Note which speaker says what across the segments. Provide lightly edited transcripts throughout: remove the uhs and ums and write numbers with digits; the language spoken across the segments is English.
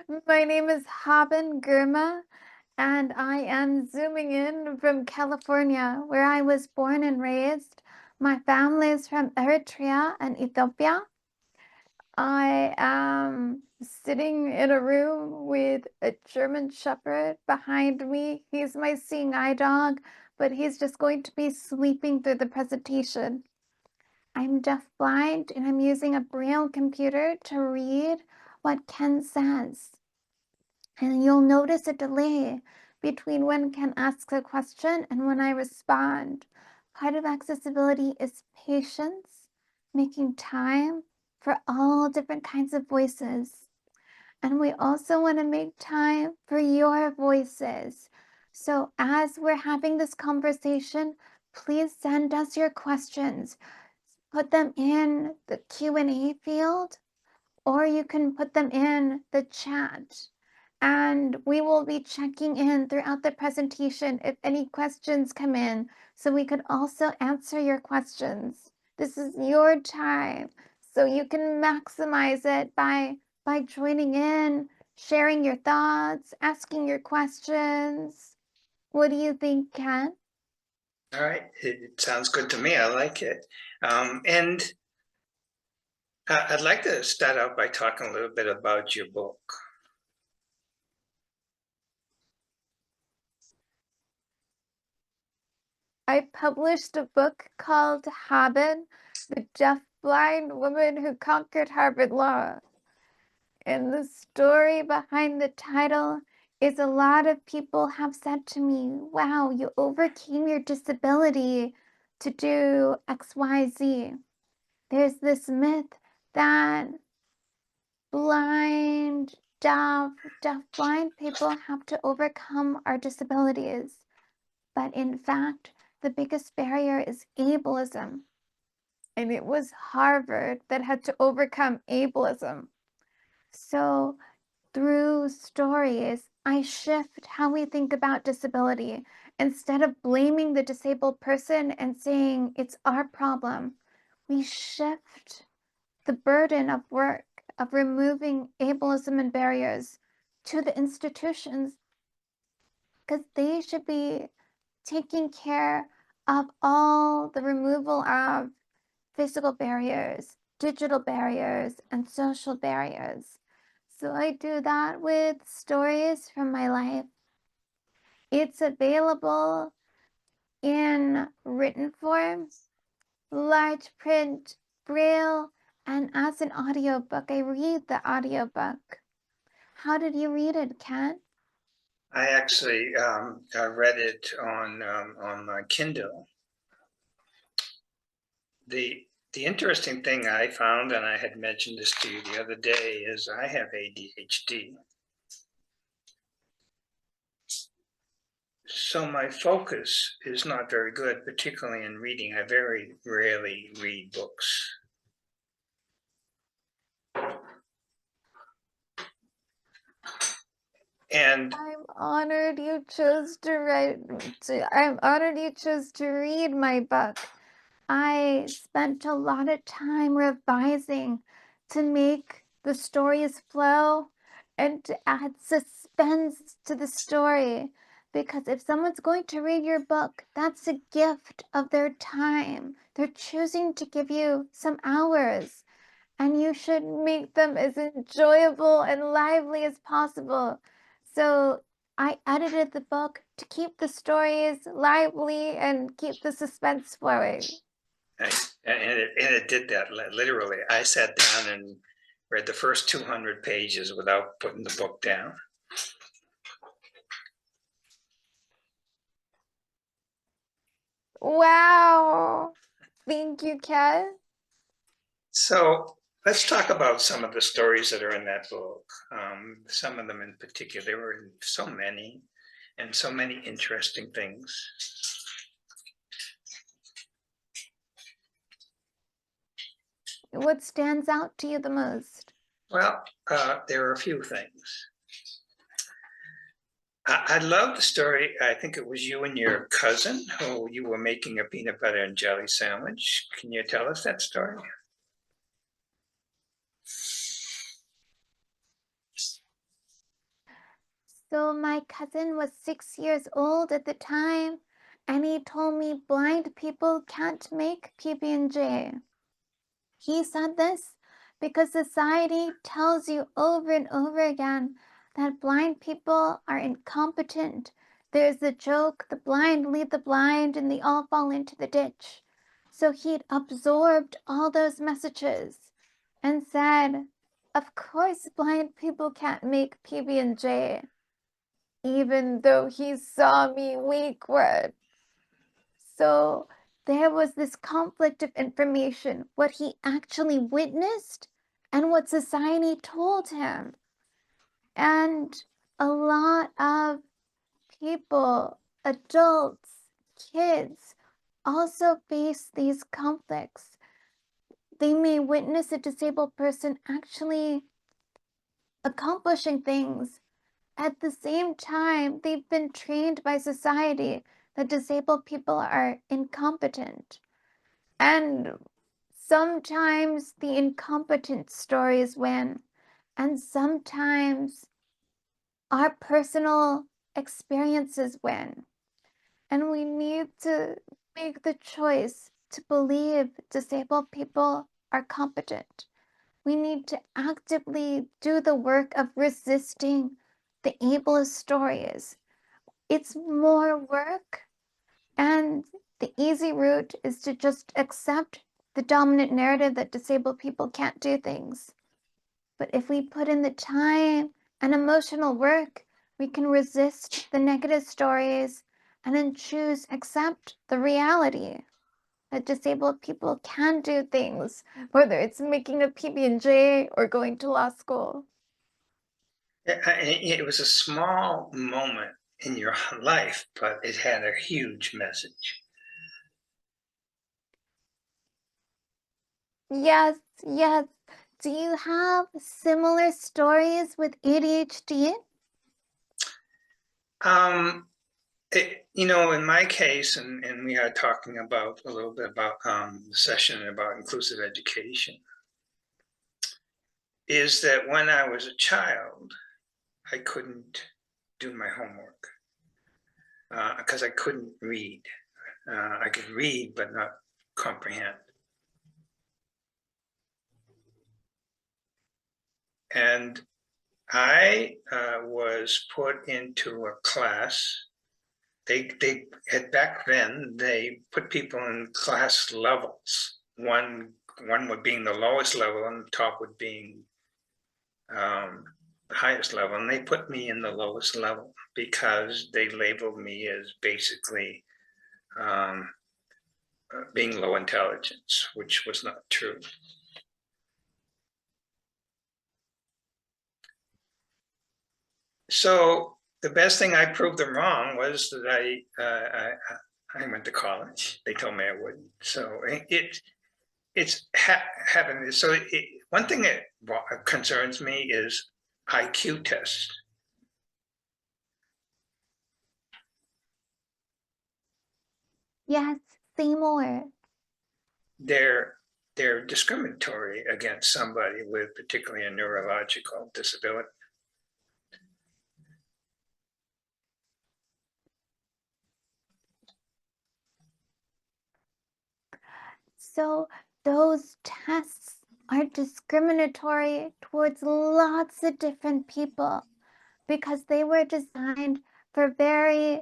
Speaker 1: My name is Haben Girma, and I am zooming in from California, where I was born and raised. My family is from Eritrea and Ethiopia. I am sitting in a room with a German Shepherd behind me. He's my seeing eye dog, but he's just going to be sleeping through the presentation. I'm deafblind, and I'm using a Braille computer to read what Ken says. And you'll notice a delay between when Ken asks a question and when I respond. Part of accessibility is patience, making time for all different kinds of voices. And we also want to make time for your voices. So as we're having this conversation, please send us your questions. Put them in the Q&A field, or you can put them in the chat. And we will be checking in throughout the presentation if any questions come in, so we could also answer your questions. This is your time, so you can maximize it by joining in, sharing your thoughts, asking your questions. What do you think, Ken?
Speaker 2: All right, it sounds good to me. I like it. And I'd like to start out by talking a little bit about your book.
Speaker 1: I published a book called Haben, the Deaf-Blind Woman Who Conquered Harvard Law. And the story behind the title is a lot of people have said to me, wow, you overcame your disability to do XYZ. There's this myth that deaf-blind people have to overcome our disabilities. But in fact, the biggest barrier is ableism. And it was Harvard that had to overcome ableism. So through stories, I shift how we think about disability. Instead of blaming the disabled person and saying it's our problem, we shift the burden of work of removing ableism and barriers to the institutions, because they should be taking care of all the removal of physical barriers, digital barriers, and social barriers. So I do that with stories from my life. It's available in written form, large print, braille, and as an audiobook. I read the audiobook. How did you read it, Ken?
Speaker 2: I actually I read it on my Kindle. The interesting thing I found, and I had mentioned this to you the other day, is I have ADHD. So my focus is not very good, particularly in reading. I very rarely read books. And
Speaker 1: I'm honored you chose to I'm honored you chose to read my book. I spent a lot of time revising to make the stories flow and to add suspense to the story. Because if someone's going to read your book, that's a gift of their time. They're choosing to give you some hours, and you should make them as enjoyable and lively as possible. So I edited the book to keep the stories lively and keep the suspense flowing.
Speaker 2: and it did that literally. I sat down and read the first 200 pages without putting the book down.
Speaker 1: Wow. Thank you, Kat.
Speaker 2: So let's talk about some of the stories that are in that book. Some of them in particular. There were so many and so many interesting things.
Speaker 1: What stands out to you the most?
Speaker 2: Well, there are a few things. I love the story. I think it was you and your cousin who you were making a peanut butter and jelly sandwich. Can you tell us that story?
Speaker 1: So my cousin was 6 years old at the time, and he told me blind people can't make PB&J. He said this because society tells you over and over again that blind people are incompetent. There's the joke, the blind lead the blind and they all fall into the ditch. So he'd absorbed all those messages and said, of course blind people can't make PB&J, even though he saw me weak word. So there was this conflict of information, what he actually witnessed and what society told him. And a lot of people, adults, kids, also face these conflicts. They may witness a disabled person actually accomplishing things. At the same time, they've been trained by society that disabled people are incompetent. And sometimes the incompetent stories win, and sometimes our personal experiences win. And we need to make the choice to believe disabled people are competent. We need to actively do the work of resisting the ableist stories. It's more work, and the easy route is to just accept the dominant narrative that disabled people can't do things. But if we put in the time and emotional work, we can resist the negative stories and then accept the reality that disabled people can do things, whether it's making a PB&J or going to law school.
Speaker 2: It was a small moment in your life, but it had a huge message.
Speaker 1: Yes, yes. Do you have similar stories with ADHD?
Speaker 2: In my case, and we are talking about a little bit about the session about inclusive education, is that when I was a child, I couldn't do my homework because I couldn't read. I could read, but not comprehend. And I was put into a class. They had back then they put people in class levels. One would being the lowest level, and the top would being the highest level. And they put me in the lowest level because they labeled me as basically being low intelligence, which was not true. So the best thing I proved them wrong was that I went to college. They told me I wouldn't. So it's happened. So one thing that concerns me is IQ tests.
Speaker 1: Yes, say more.
Speaker 2: They're discriminatory against somebody with particularly a neurological disability.
Speaker 1: So those tests are discriminatory towards lots of different people because they were designed for very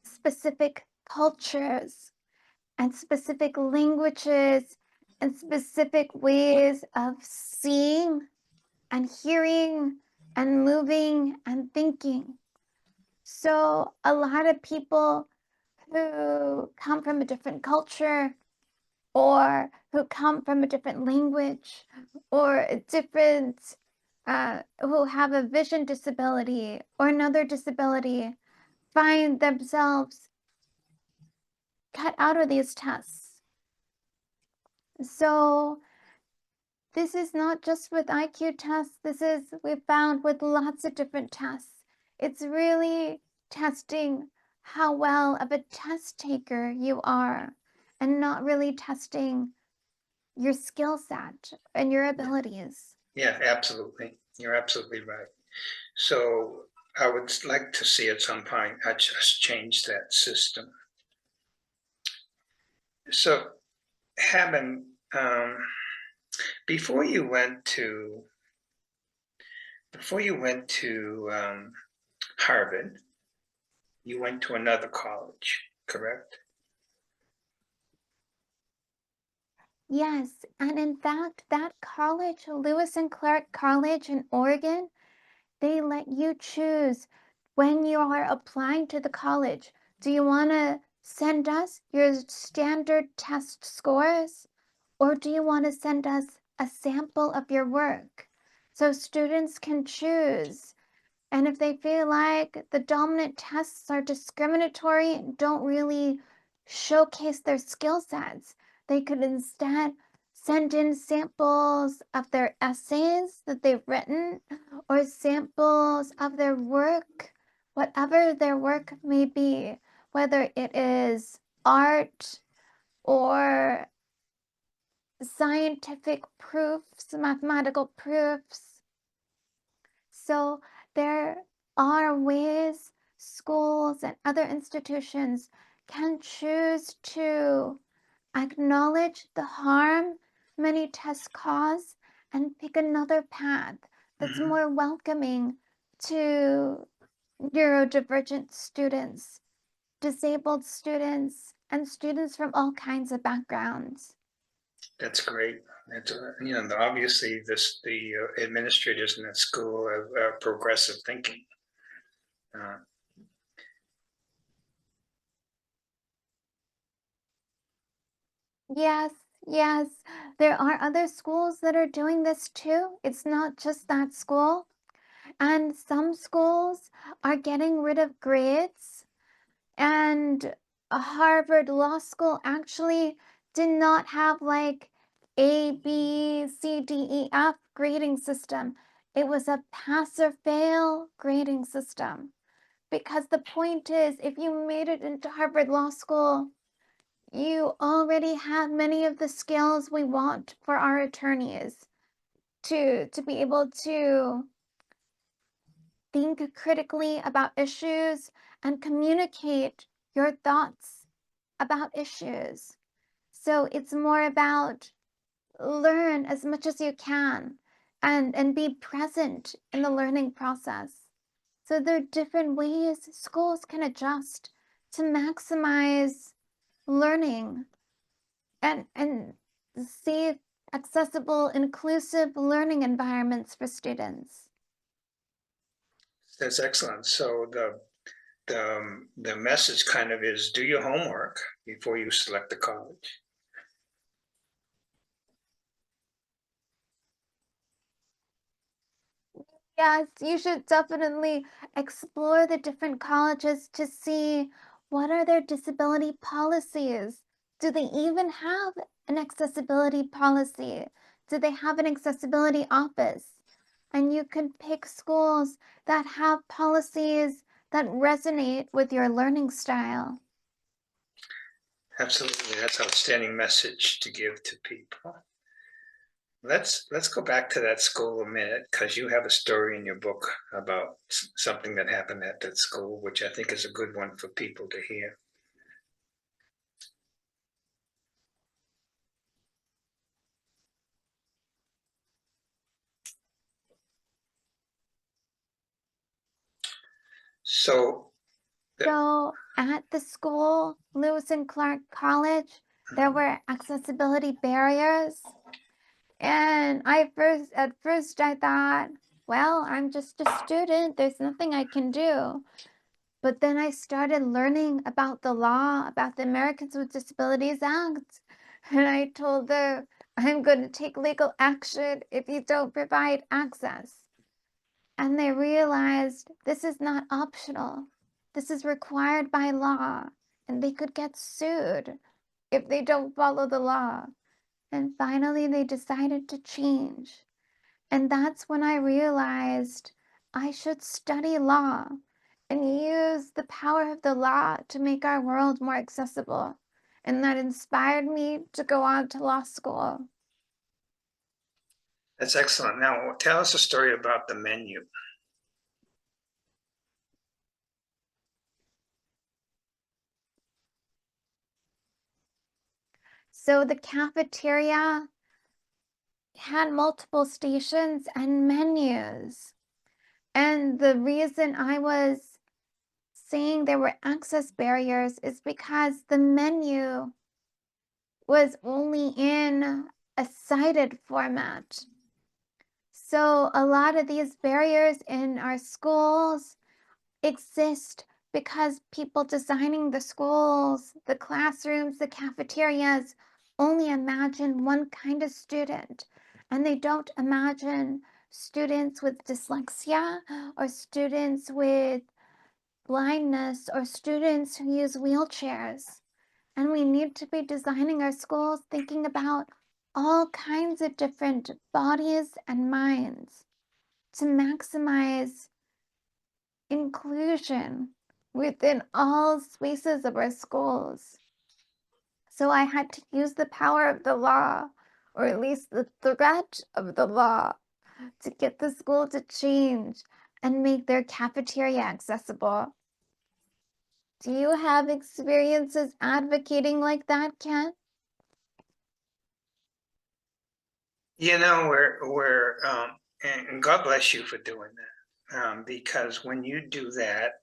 Speaker 1: specific cultures and specific languages and specific ways of seeing and hearing and moving and thinking. So a lot of people who come from a different culture or who come from a different language or a different who have a vision disability or another disability find themselves cut out of these tests. So this is not just with IQ tests. This is we've found with lots of different tests. It's really testing how well of a test taker you are and not really testing your skill set and your abilities.
Speaker 2: Yeah, absolutely. You're absolutely right. So I would like to see at some point, I just change that system. So, Haben, before you went to Harvard, you went to another college, correct?
Speaker 1: Yes, and in fact, that college, Lewis and Clark College in Oregon, they let you choose when you are applying to the college. Do you want to send us your standard test scores, or do you want to send us a sample of your work? So students can choose. And if they feel like the dominant tests are discriminatory and don't really showcase their skill sets, they could instead send in samples of their essays that they've written or samples of their work, whatever their work may be, whether it is art or scientific proofs, mathematical proofs. So there are ways schools and other institutions can choose to acknowledge the harm many tests cause and pick another path that's more welcoming to neurodivergent students, disabled students, and students from all kinds of backgrounds.
Speaker 2: That's great. Obviously, the administrators in that school have progressive thinking. Uh,
Speaker 1: Yes, yes. There are other schools that are doing this too. It's not just that school. And some schools are getting rid of grades. And a Harvard Law School actually did not have like A, B, C, D, E, F grading system. It was a pass or fail grading system. Because the point is, if you made it into Harvard Law School, you already have many of the skills we want for our attorneys to be able to think critically about issues and communicate your thoughts about issues. So it's more about learn as much as you can and be present in the learning process. So there are different ways schools can adjust to maximize learning and safe, accessible, inclusive learning environments for students.
Speaker 2: that's excellent. So the message kind of is do your homework before you select the college.
Speaker 1: Yes, you should definitely explore the different colleges to see what are their disability policies. Do they even have an accessibility policy? Do they have an accessibility office? And you can pick schools that have policies that resonate with your learning style.
Speaker 2: Absolutely, that's an outstanding message to give to people. Let's go back to that school a minute because you have a story in your book about something that happened at that school, which I think is a good one for people to hear. So,
Speaker 1: So at the school, Lewis and Clark College, there were accessibility barriers. And at first I thought, well, I'm just a student. There's nothing I can do. But then I started learning about the law, about the Americans with Disabilities Act. And I told them, I'm going to take legal action if you don't provide access. And they realized this is not optional. This is required by law. And they could get sued if they don't follow the law. And finally, they decided to change. And that's when I realized I should study law and use the power of the law to make our world more accessible. And that inspired me to go on to law school.
Speaker 2: that's excellent. Now, tell us a story about the menu.
Speaker 1: So the cafeteria had multiple stations and menus. And the reason I was saying there were access barriers is because the menu was only in a cited format. So a lot of these barriers in our schools exist because people designing the schools, the classrooms, the cafeterias only imagine one kind of student, and they don't imagine students with dyslexia or students with blindness or students who use wheelchairs. And we need to be designing our schools thinking about all kinds of different bodies and minds to maximize inclusion within all spaces of our schools. So I had to use the power of the law, or at least the threat of the law, to get the school to change and make their cafeteria accessible. Do you have experiences advocating like that, Ken?
Speaker 2: You know, and God bless you for doing that, because when you do that,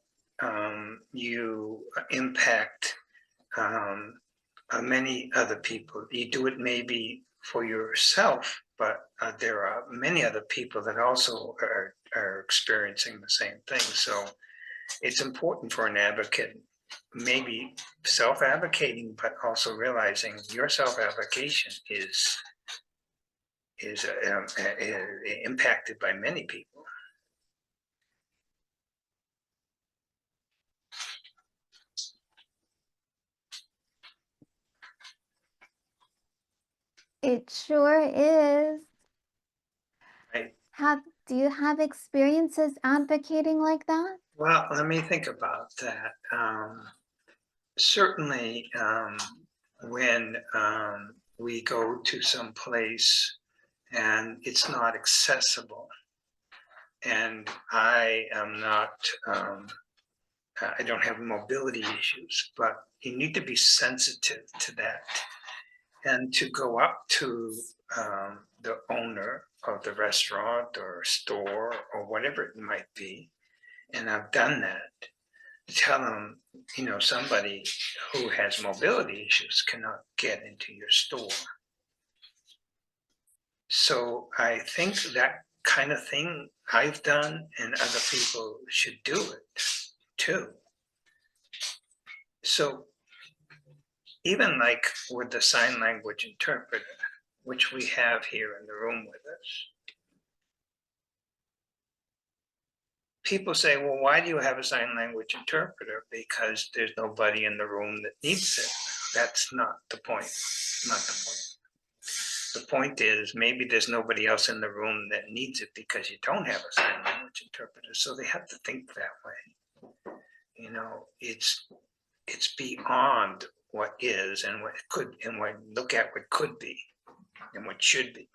Speaker 2: you impact many other people. You do it maybe for yourself, but there are many other people that also are experiencing the same thing. So it's important for an advocate, maybe self-advocating, but also realizing your self-advocation is impacted by many people.
Speaker 1: It sure is.
Speaker 2: Right?
Speaker 1: Do you have experiences advocating like that?
Speaker 2: Well, let me think about that. Certainly, when we go to some place and it's not accessible, and I am not, I don't have mobility issues, but you need to be sensitive to that and to go up to the owner of the restaurant or store or whatever it might be, and I've done that. Tell them, you know, somebody who has mobility issues cannot get into your store. So I think that kind of thing I've done, and other people should do it too. So even like with the sign language interpreter, which we have here in the room with us, people say, well, why do you have a sign language interpreter? Because there's nobody in the room that needs it. That's not the point. Not the point. The point is maybe there's nobody else in the room that needs it because you don't have a sign language interpreter. So they have to think that way. You know, it's beyond what is and what could, and what look at what could be and what should be.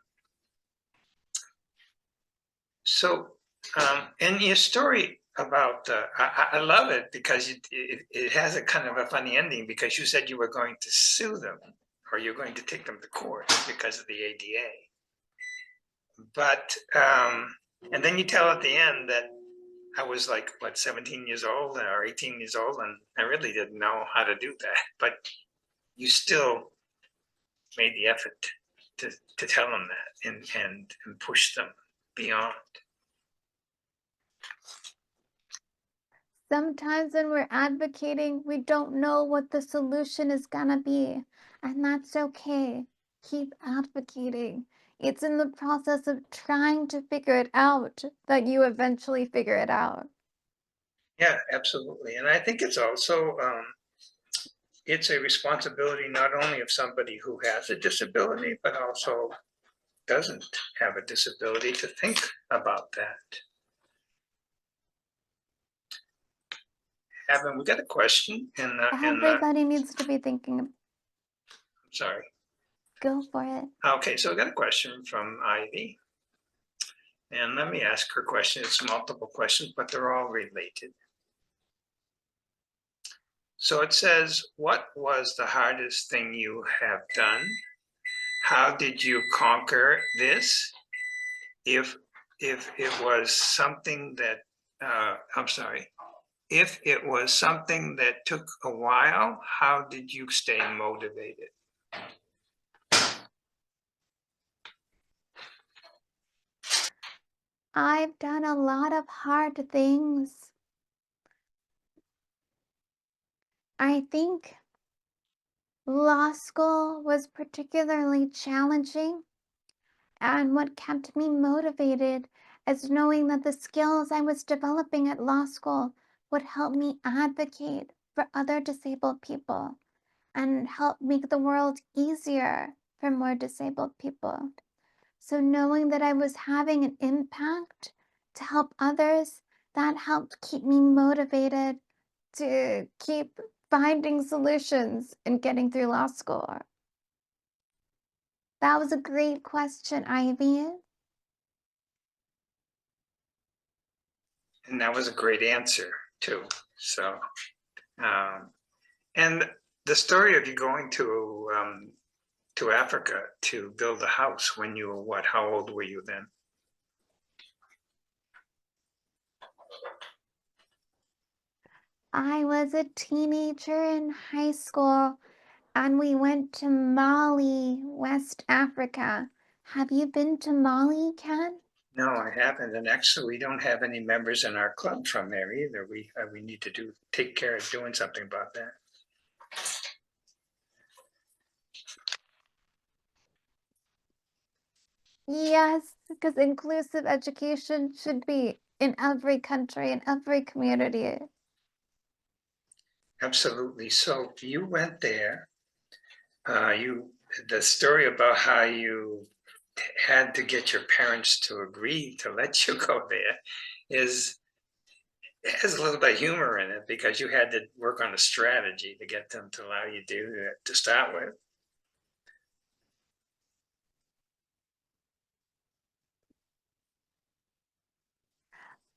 Speaker 2: So, and your story about I love it because it has a kind of a funny ending, because you said you were going to sue them, or you're going to take them to court because of the ADA. But and then you tell at the end that I was like, what, 17 years old or 18 years old, and I really didn't know how to do that. But you still made the effort to tell them that and push them beyond.
Speaker 1: Sometimes when we're advocating, we don't know what the solution is gonna be, and that's okay. Keep advocating. It's in the process of trying to figure it out that you eventually figure it out.
Speaker 2: Yeah, absolutely. And I think it's also it's a responsibility not only of somebody who has a disability, but also doesn't have a disability, to think about that. Haben, we got a question
Speaker 1: Everybody needs to be thinking.
Speaker 2: Sorry.
Speaker 1: Go for it.
Speaker 2: Okay, so we got a question from Ivy. And let me ask her question. It's multiple questions, but they're all related. So it says, what was the hardest thing you have done? How did you conquer this? If it was something that, I'm sorry, if it was something that took a while, how did you stay motivated?
Speaker 1: I've done a lot of hard things. I think law school was particularly challenging, and what kept me motivated is knowing that the skills I was developing at law school would help me advocate for other disabled people and help make the world easier for more disabled people. So knowing that I was having an impact to help others, that helped keep me motivated to keep finding solutions and getting through law school. That was a great question, Ivy.
Speaker 2: And that was a great answer too. So, um, and the story of you going to Africa to build a house when you were what? How old were you then?
Speaker 1: I was a teenager in high school and we went to Mali, West Africa. Have you been to Mali, Ken?
Speaker 2: No, I haven't. And actually, we don't have any members in our club from there either. We need to take care of doing something about that.
Speaker 1: Yes, because inclusive education should be in every country, in every community.
Speaker 2: Absolutely. So you went there. The story about how you had to get your parents to agree to let you go there is it has a little bit of humor in it because you had to work on a strategy to get them to allow you to do that to start with.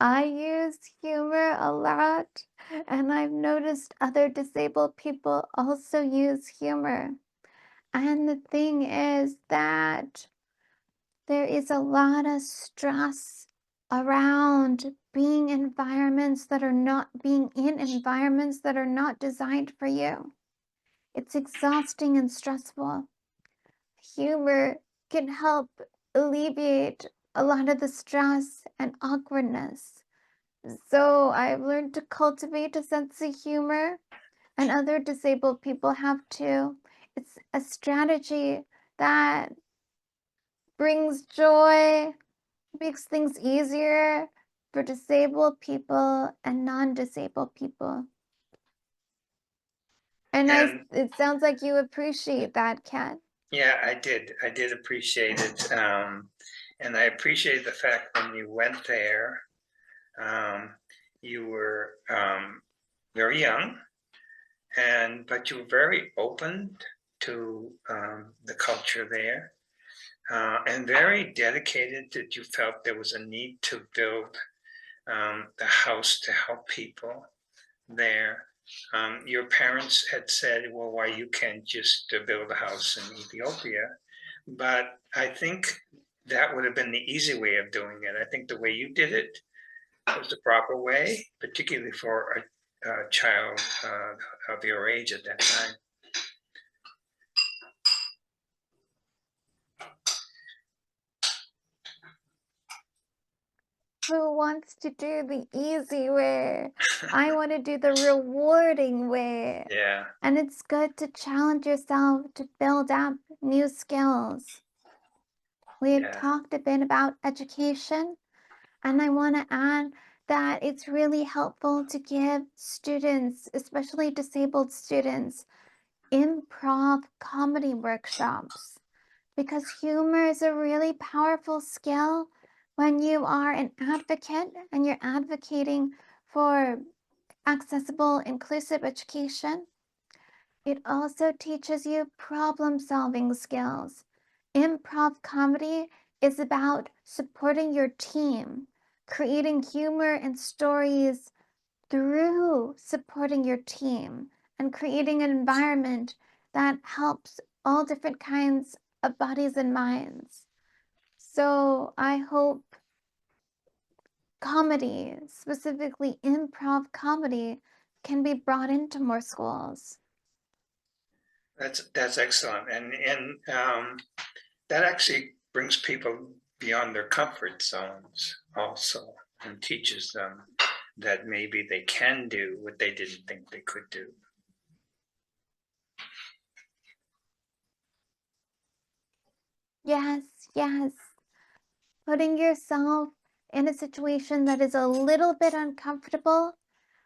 Speaker 1: I use humor a lot, and I've noticed other disabled people also use humor. And the thing is that there is a lot of stress around being in environments that are not designed for you. It's exhausting and stressful. Humor can help alleviate a lot of the stress and awkwardness. So I've learned to cultivate a sense of humor, and other disabled people have too. It's a strategy that brings joy, makes things easier for disabled people and non-disabled people. And
Speaker 2: And
Speaker 1: it sounds like you appreciate that, Kat.
Speaker 2: yeah, I did. I did appreciate it. And I appreciated the fact when you went there, um, you were very young, but you were very open to the culture there, and very dedicated that you felt there was a need to build the house to help people there. Your parents had said, well, why you can't just build a house in Ethiopia? But I think that would have been the easy way of doing it. I think the way you did it was the proper way, particularly for a child of your age at that time.
Speaker 1: Who wants to do the easy way? I want to do the rewarding way.
Speaker 2: Yeah,
Speaker 1: And it's good to challenge yourself to build up new skills. We had
Speaker 2: yeah.
Speaker 1: talked a bit about education, and I want to add that it's really helpful to give students, especially disabled students, improv comedy workshops because humor is a really powerful skill when you are an advocate and you're advocating for accessible, inclusive education. It also teaches you problem solving skills. Improv comedy is about supporting your team, creating humor and stories through supporting your team and creating an environment that helps all different kinds of bodies and minds. So I hope comedy, specifically improv comedy, can be brought into more schools.
Speaker 2: That's excellent, that actually brings people beyond their comfort zones also, and teaches them that maybe they can do what they didn't think they could do.
Speaker 1: Yes, yes. Putting yourself in a situation that is a little bit uncomfortable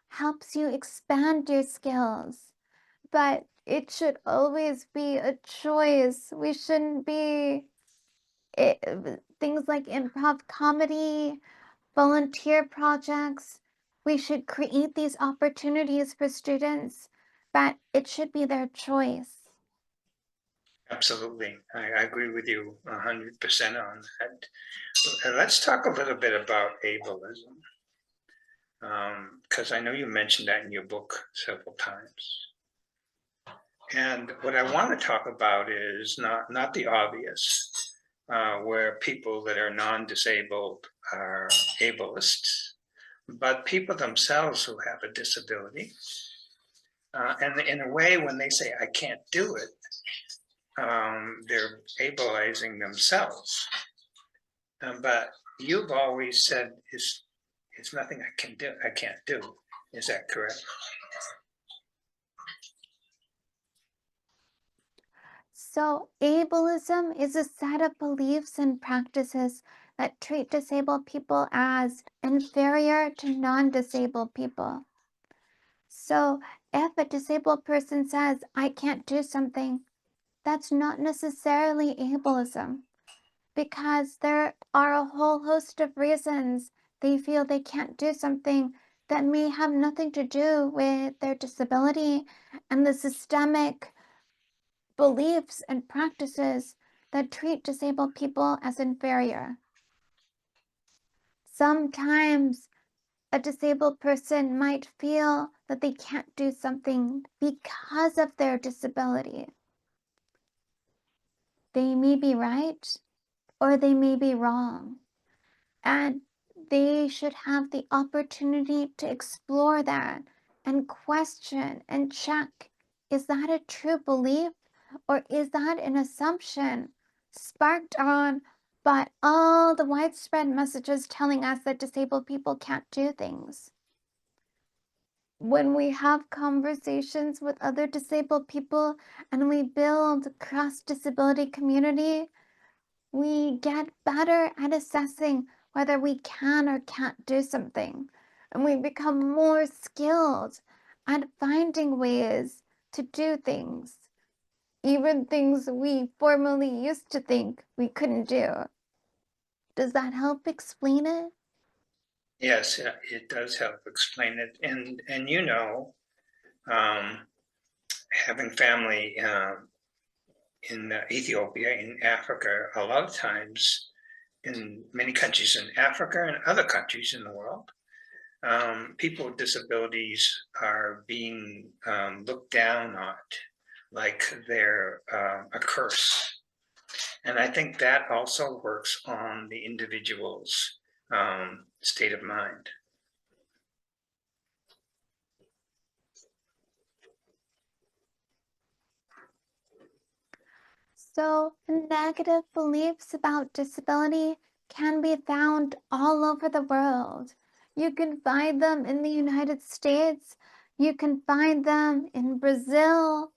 Speaker 1: helps you expand your skills. But it should always be a choice. We shouldn't be things like improv comedy, volunteer projects. We should create these opportunities for students, but it should be their choice.
Speaker 2: Absolutely, I agree with you 100% on that. Let's talk a little bit about ableism, because I know you mentioned that in your book several times. And what I want to talk about is not the obvious, where people that are non-disabled are ableists, but people themselves who have a disability. And in a way, when they say, I can't do it, they're ableizing themselves. But you've always said, it's nothing I can't do. Is that correct?
Speaker 1: So, ableism is a set of beliefs and practices that treat disabled people as inferior to non disabled people. So, if a disabled person says, I can't do something, that's not necessarily ableism because there are a whole host of reasons they feel they can't do something that may have nothing to do with their disability and the systemic beliefs and practices that treat disabled people as inferior. Sometimes a disabled person might feel that they can't do something because of their disability. They may be right or they may be wrong, and they should have the opportunity to explore that and question and check, is that a true belief or is that an assumption sparked on by all the widespread messages telling us that disabled people can't do things? When we have conversations with other disabled people and we build cross-disability community, we get better at assessing whether we can or can't do something. And we become more skilled at finding ways to do things, even things we formerly used to think we couldn't do. Does that help explain it?
Speaker 2: Yes, it does help explain it. And um, having family in Ethiopia, in Africa, a lot of times in many countries in Africa and other countries in the world, people with disabilities are being looked down on like they're a curse. And I think that also works on the individual's state of mind.
Speaker 1: So, negative beliefs about disability can be found all over the world. You can find them in the United States, you can find them in Brazil.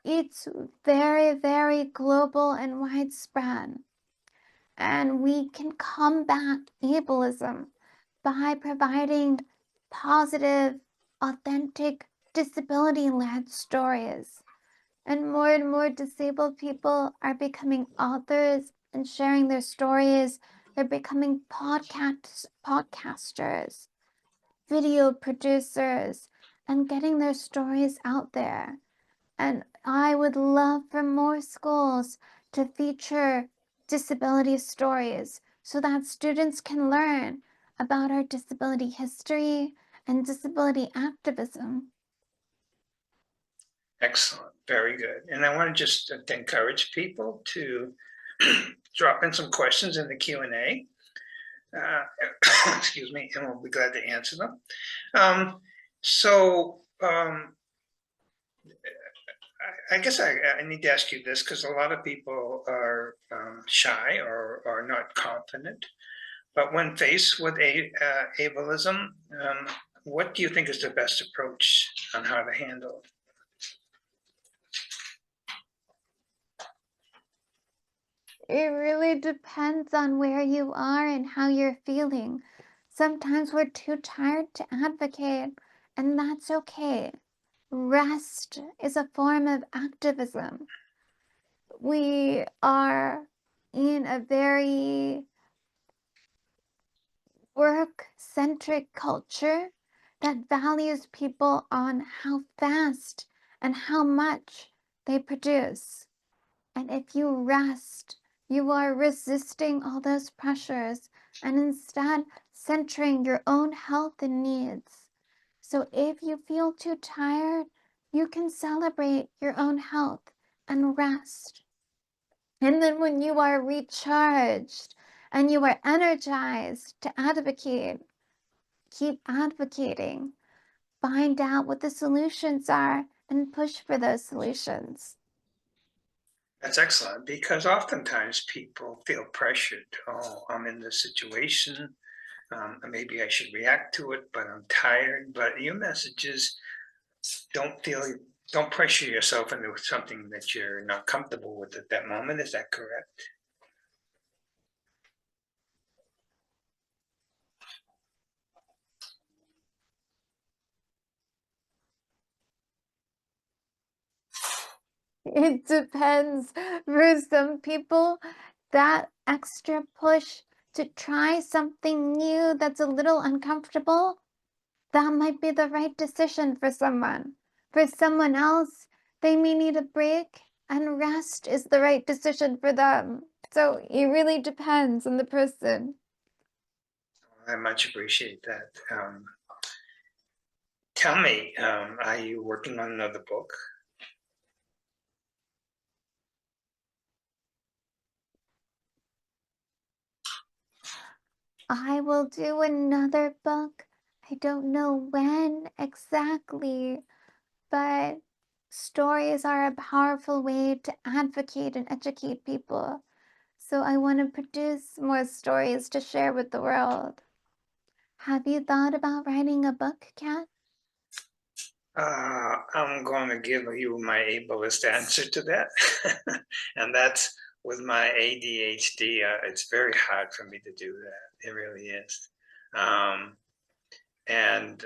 Speaker 1: It's very, very global and widespread. And we can combat ableism by providing positive, authentic, disability led stories. And more disabled people are becoming authors and sharing their stories. They're becoming podcasters, video producers, and getting their stories out there. And I would love for more schools to feature disability stories so that students can learn about our disability history and disability activism.
Speaker 2: Excellent, very good. And I want to just encourage people to drop in some questions in the Q&A. Uh, excuse me, and we'll be glad to answer them. Um, so I guess I need to ask you this because a lot of people are shy or are not confident. But when faced with ableism, what do you think is the best approach on how to handle it?
Speaker 1: It really depends on where you are and how you're feeling. Sometimes we're too tired to advocate, and that's okay. Rest is a form of activism. We are in a very work-centric culture that values people on how fast and how much they produce. And if you rest, you are resisting all those pressures and instead centering your own health and needs. So if you feel too tired, you can celebrate your own health and rest. And then when you are recharged and you are energized to advocate, keep advocating. Find out what the solutions are and push for those solutions.
Speaker 2: That's excellent because oftentimes people feel pressured. Oh, I'm in this situation. Maybe I should react to it, but I'm tired. But your message is don't feel, don't pressure yourself into something that you're not comfortable with at that moment. Is that correct?
Speaker 1: It depends. For some people, that extra push to try something new that's a little uncomfortable, that might be the right decision for someone. For someone else, they may need a break, and rest is the right decision for them. So it really depends on the person.
Speaker 2: I much appreciate that. Tell me, are you working on another book?
Speaker 1: I will do another book. I don't know when exactly, but stories are a powerful way to advocate and educate people. So I want to produce more stories to share with the world. Have you thought about writing a book, Kat?
Speaker 2: I'm going to give you my ableist answer to that. And that's with my ADHD. It's very hard for me to do that. It really is. Um, and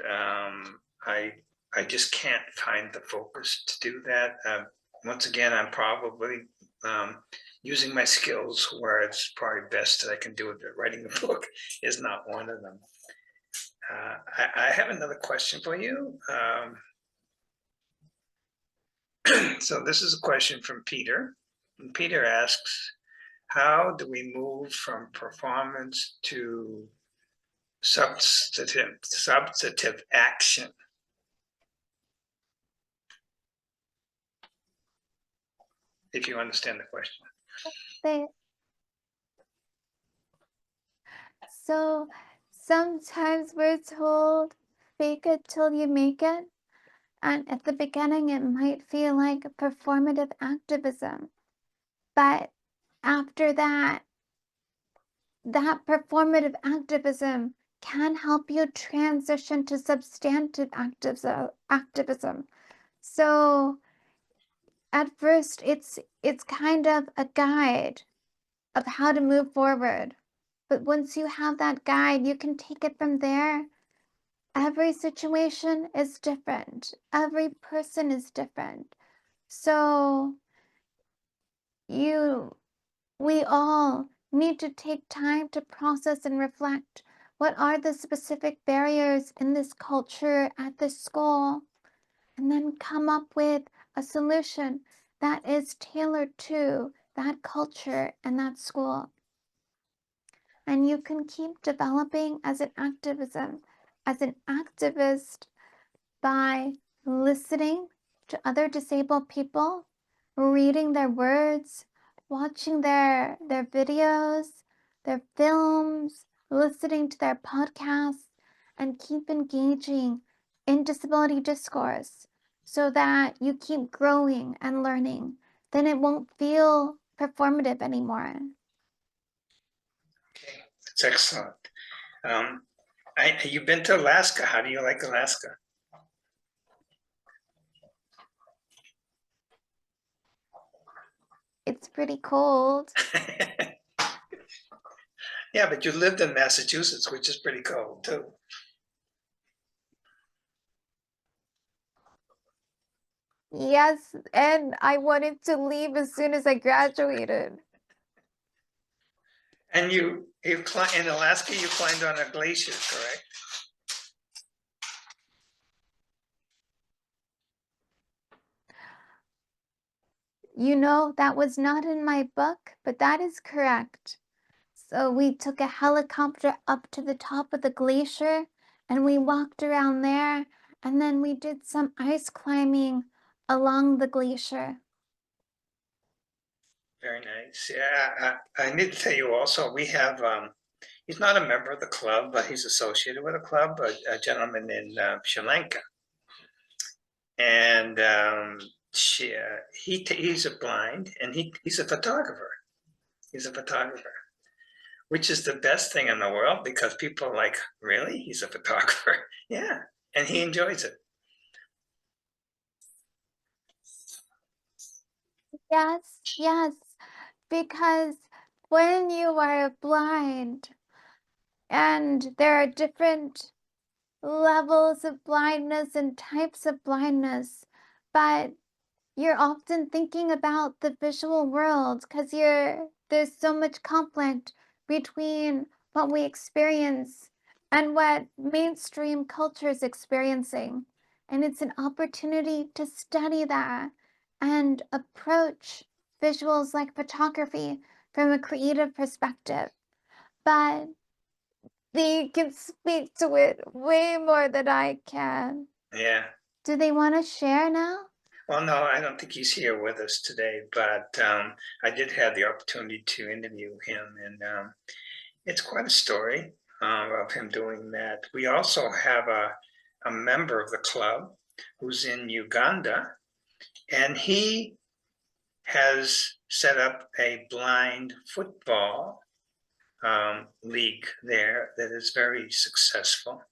Speaker 2: I just can't find the focus to do that. Once again, I'm probably um, using my skills where it's probably best that I can do it, but writing a book is not one of them. I have another question for you. So this is a question from Peter. And Peter asks, how do we move from performance to substantive action? If you understand the question.
Speaker 1: They, so sometimes we're told, fake it till you make it. And at the beginning, it might feel like performative activism. But after that, that performative activism can help you transition to substantive activism. So at first, it's kind of a guide of how to move forward. But once you have that guide, you can take it from there. Every situation is different. Every person is different. So we all need to take time to process and reflect. What are the specific barriers in this culture at this school? And then come up with a solution that is tailored to that culture and that school. And you can keep developing as an activist by listening to other disabled people, reading their words, watching their videos, their films, listening to their podcasts, and keep engaging in disability discourse so that you keep growing and learning. Then it won't feel performative anymore.
Speaker 2: Okay, that's excellent. You've been to Alaska. How do you like Alaska?
Speaker 1: It's pretty cold.
Speaker 2: Yeah, but you lived in Massachusetts, which is pretty cold too.
Speaker 1: Yes, and I wanted to leave as soon as I graduated.
Speaker 2: And you in Alaska, you climbed on a glacier, correct?
Speaker 1: You know, that was not in my book, but that is correct. So we took a helicopter up to the top of the glacier and we walked around there, and then we did some ice climbing along the glacier.
Speaker 2: Very nice. Yeah, I need to tell you also, we have, he's not a member of the club, but he's associated with a club, a gentleman in Sri Lanka. And he's a blind and he's a photographer. He's a photographer, which is the best thing in the world because people are like, really? He's a photographer? Yeah. And he enjoys it.
Speaker 1: Yes, yes, because when you are blind, and there are different levels of blindness and types of blindness, but you're often thinking about the visual world because there's so much conflict between what we experience and what mainstream culture is experiencing. And it's an opportunity to study that and approach visuals like photography from a creative perspective. But they can speak to it way more than I can.
Speaker 2: Yeah.
Speaker 1: Do they want to share now?
Speaker 2: Well, no, I don't think he's here with us today, but I did have the opportunity to interview him, and it's quite a story of him doing that. We also have a member of the club who's in Uganda, and he has set up a blind football league there that is very successful.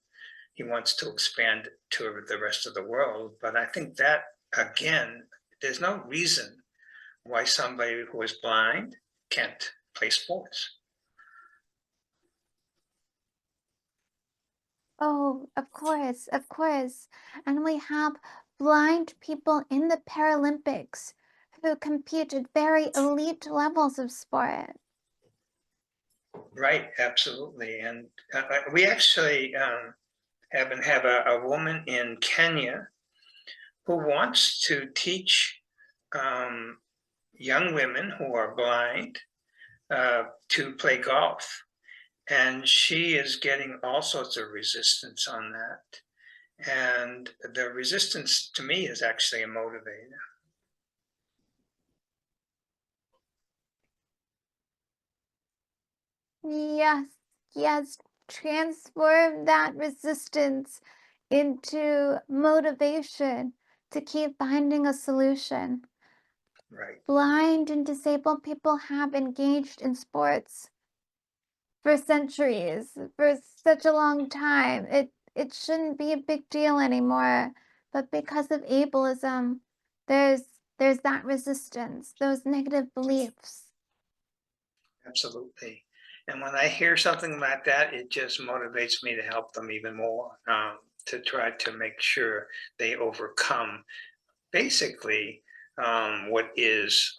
Speaker 2: He wants to expand to the rest of the world, but I think that, again, there's no reason why somebody who is blind can't play sports.
Speaker 1: Oh, of course, of course. And we have blind people in the Paralympics who compete at very elite levels of sport.
Speaker 2: Right, absolutely. And we actually have a woman in Kenya who wants to teach um, young women who are blind to play golf. And she is getting all sorts of resistance on that. And the resistance to me is actually a motivator.
Speaker 1: Yes, yes, transform that resistance into motivation to keep finding a solution.
Speaker 2: Right.
Speaker 1: Blind and disabled people have engaged in sports for centuries, for such a long time. It shouldn't be a big deal anymore. But because of ableism, there's there's that resistance, those negative beliefs.
Speaker 2: Absolutely. And when I hear something like that, it just motivates me to help them even more, to try to make sure they overcome basically what is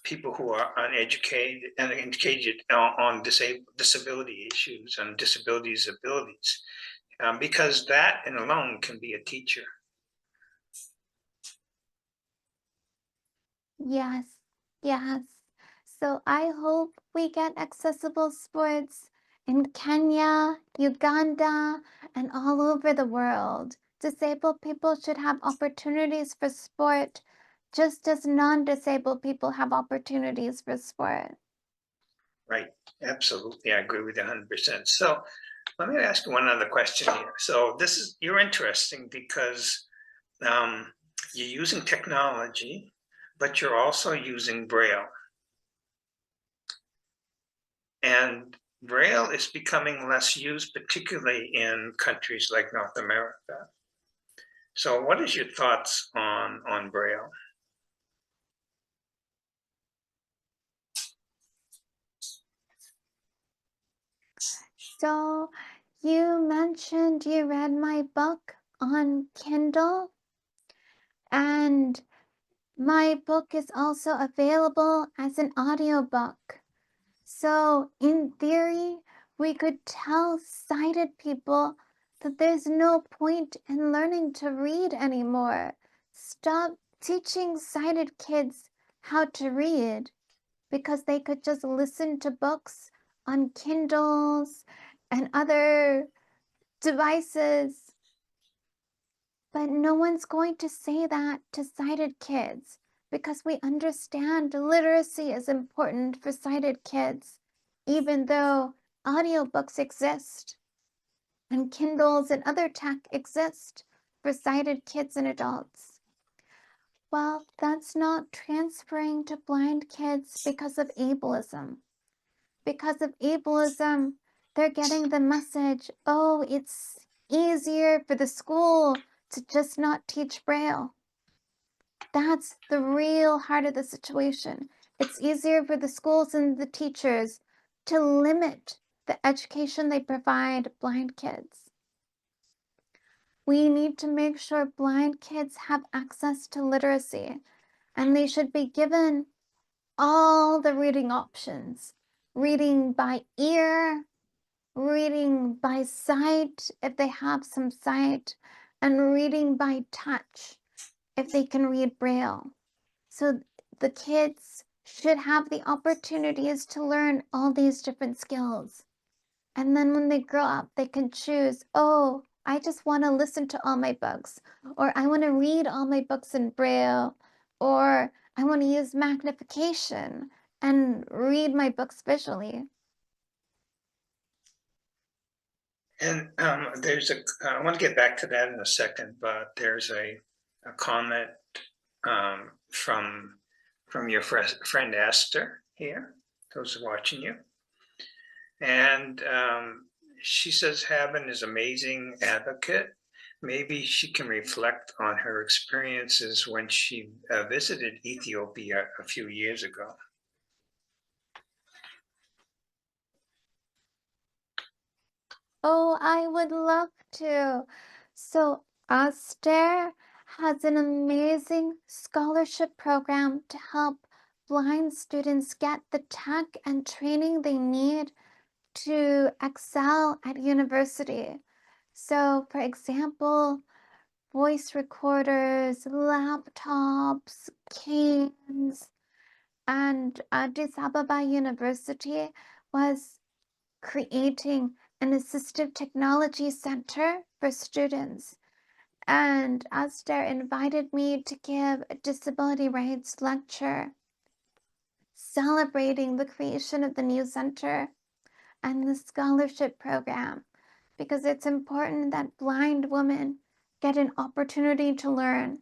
Speaker 2: people who are uneducated and educated on disability issues and disabilities abilities, because that and alone can be a teacher.
Speaker 1: Yes, yes. So I hope we get accessible sports in Kenya, Uganda, and all over the world. Disabled people should have opportunities for sport just as non-disabled people have opportunities for sport.
Speaker 2: Right, absolutely. I agree with you 100%. So let me ask you one other question here. So you're interesting because you're using technology, but you're also using Braille. And Braille is becoming less used, particularly in countries like North America. So what is your thoughts on Braille?
Speaker 1: So you mentioned you read my book on Kindle, and my book is also available as an audiobook. So in theory, we could tell sighted people that there's no point in learning to read anymore. Stop teaching sighted kids how to read because they could just listen to books on Kindles and other devices. But no one's going to say that to sighted kids because we understand literacy is important for sighted kids, even though audiobooks exist and Kindles and other tech exist for sighted kids and adults. Well, that's not transferring to blind kids because of ableism. Because of ableism, they're getting the message, oh, it's easier for the school to just not teach Braille. That's the real heart of the situation. It's easier for the schools and the teachers to limit the education they provide blind kids. We need to make sure blind kids have access to literacy, and they should be given all the reading options. Reading by ear, reading by sight if they have some sight, and reading by touch if they can read Braille. So the kids should have the opportunities to learn all these different skills. And then when they grow up, they can choose, oh, I just want to listen to all my books, or I want to read all my books in Braille, or I want to use magnification and read my books visually.
Speaker 2: And I want to get back to that in a second, but there's a comment from your friend Esther here, who's watching you. And she says Haben is an amazing advocate. Maybe she can reflect on her experiences when she visited Ethiopia a few years ago.
Speaker 1: Oh, I would love to. So, Aster has an amazing scholarship program to help blind students get the tech and training they need to excel at university. So, for example, voice recorders, laptops, canes, and Addis Ababa University was creating an assistive technology center for students. And Aster invited me to give a disability rights lecture celebrating the creation of the new center and the scholarship program because it's important that blind women get an opportunity to learn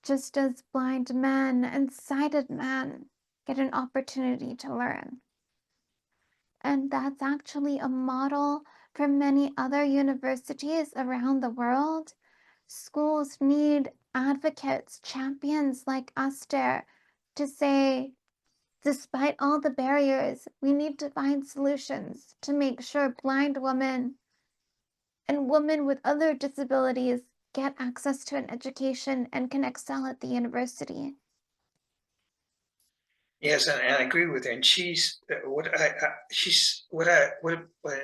Speaker 1: just as blind men and sighted men get an opportunity to learn. And that's actually a model for many other universities around the world. Schools need advocates, champions like Aster to say, despite all the barriers, we need to find solutions to make sure blind women and women with other disabilities get access to an education and can excel at the university.
Speaker 2: Yes, and I agree with her. And she's what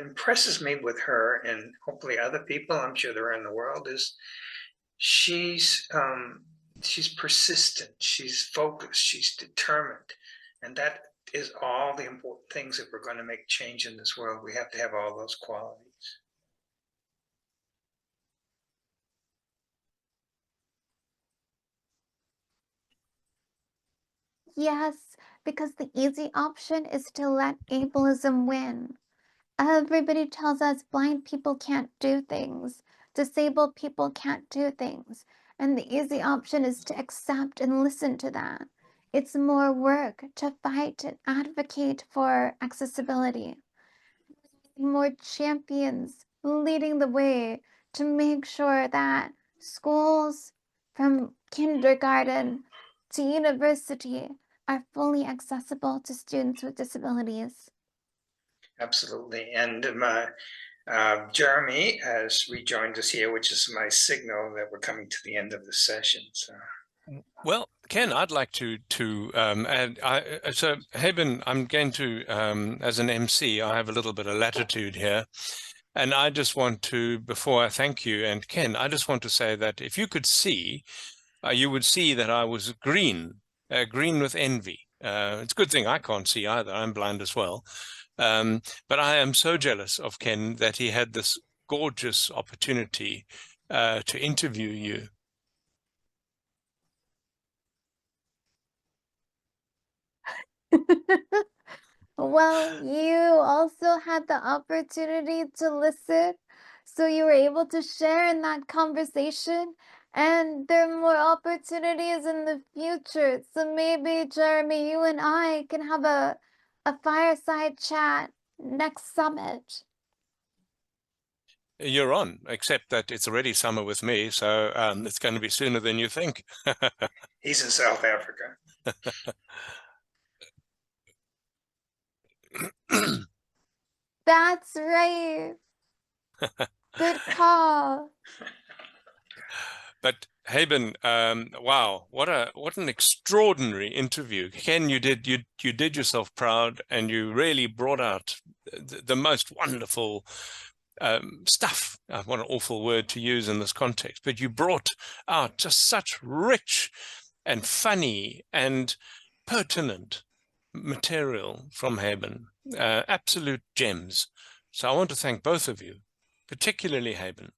Speaker 2: impresses me with her, and hopefully other people, I'm sure they're in the world, is she's persistent, she's focused, she's determined, and that is all the important things if we're going to make change in this world. We have to have all those qualities.
Speaker 1: Yes, because the easy option is to let ableism win. Everybody tells us blind people can't do things, disabled people can't do things, and the easy option is to accept and listen to that. It's more work to fight and advocate for accessibility, more champions leading the way to make sure that schools from kindergarten to university are fully accessible to students with disabilities.
Speaker 2: Absolutely. And Jeremy has rejoined us here, which is my signal that we're coming to the end of the session. So.
Speaker 3: Well, Ken, I'd like to add. So Haben, I'm going to, as an MC, I have a little bit of latitude here, and I just want to, before I thank you, and Ken, I just want to say that if you could see, you would see that I was green, green with envy. It's a good thing I can't see either. I'm blind as well. But I am so jealous of Ken that he had this gorgeous opportunity to interview you.
Speaker 1: Well, you also had the opportunity to listen, so you were able to share in that conversation, and there are more opportunities in the future. So maybe, Jeremy, you and I can have a fireside chat next summit.
Speaker 3: You're on, except that it's already summer with me, so it's going to be sooner than you think.
Speaker 2: He's in South Africa.
Speaker 1: That's right. Good call.
Speaker 3: But Haben, wow, what an extraordinary interview. Ken, you did yourself proud, and you really brought out the most wonderful stuff. What an awful word to use in this context, but you brought out just such rich and funny and pertinent material from Haben, absolute gems. So I want to thank both of you, particularly Haben.